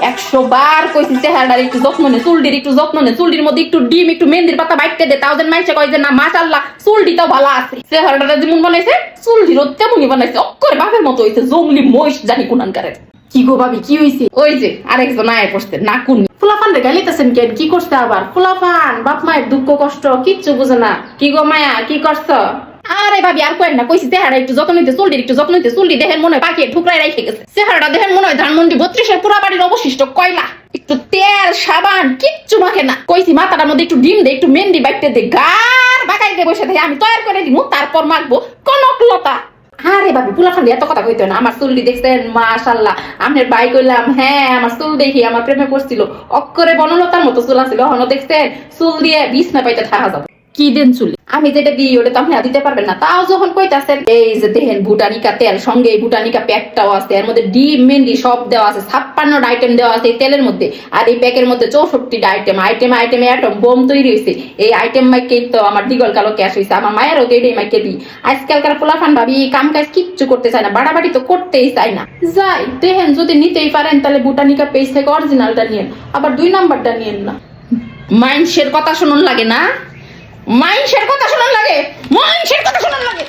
100 বার কইছি চেহারার একটু যত্ন নে, চুলটির একটু যত্ন নে, চুলটির মধ্যে একটু ডিম একটু মেহেন্দির পাতা বাইটতে দে, তাও যেন মাইসে কয় যে না মাশাআল্লাহ চুলটিটাও ভালো আছে। চেহারাটা যেমন বানাইছে চুলটিরও তেমনই বানাইছে, অক্করে বাপের মতো হইছে, জঙ্গলি মহিষ জানি কোনানকারের। কি গো ভাবি কি হইছে? ওই যে আরেকজন আয় পড়ছে না কোন ফুলাফান রে গালিতেছেন কেন? কি করছে আবার? ফুলাফান বাপ মায়ের দুঃখ কষ্ট কিচ্ছু বুঝে না। কি গো মায়া কি করছ? আরে ভাবি আর কয়েন না, কইছি চেহারা একটু যত্ন নিতে, চুলটির একটু যত্ন নিতে, চুলটি দেখেন মনে হয় পাখি ঠুকরাই রেখে গেছে, চেহারাটা দেখেন মনে হয় ধানমন্ডি 32-এর পুরা বাড়ির অবশিষ্ট কয়লা, একটু তেল সাবান কিচ্ছু মাখে না। কইছি মাথাটার মধ্যে একটু ডিম দে, একটু মেহেন্দি বাইটতে দে, গার বাগাই দে বসে থেকে আমি তৈরি করে দিব, তারপর মাখবো কনকলতা। আরে বাবু পুলাফান এত কথা কইতো না। আমার চুলটি দেখছেন মাশাআল্লাহ, আপনার ভাই কইলাম হ্যাঁ আমার চুল দেখি আমার প্রেমে পড়ছিল, অক্ষরে বনলতার মতো চুল আছিল, হনো দেখছেন চুল দিয়ে বিছনা পাইতে থাকা যাবে। কি দেন চুল? আমি যেটা দিই ওটা তো আপনি দিতে পারবেন না। তাও যখন কইতাছেন এই যে দেখেন ভুটানিকা তেল, সঙ্গে এই ভুটানিকা প্যাকটাও আছে, এর মধ্যে ডিম মেহেন্দি সব দেওয়া আছে, 56টা আইটেম দেওয়া আছে এই তেলের মধ্যে, আর এই প্যাকের মধ্যে 64টা আইটেম, আইটেমে বোম তৈরি হয়েছে। এই আইটেম মাইকেই তো আমার দিগল কালো ক্যাশ হয়েছে, আমার মায়েরও তো এটাই মাইকে দিই। আজকালকার পোলাফান ভাবি কাম কাজ কিচ্ছু করতে চায় না, বাড়াবাড়ি তো করতেই চায় না। যাই দেখেন যদি নিতেই পারেন তাহলে ভুটানিকা পেজ থেকে অরিজিনালটা নিয়েন, আবার 2 নাম্বারটা নিয়েন না। মাইন্ডসের কথা শুনুন লাগে না, মাইন্ডসের কথা শুনুন লাগে, মাইন্ডসের কথা শুনুন লাগে।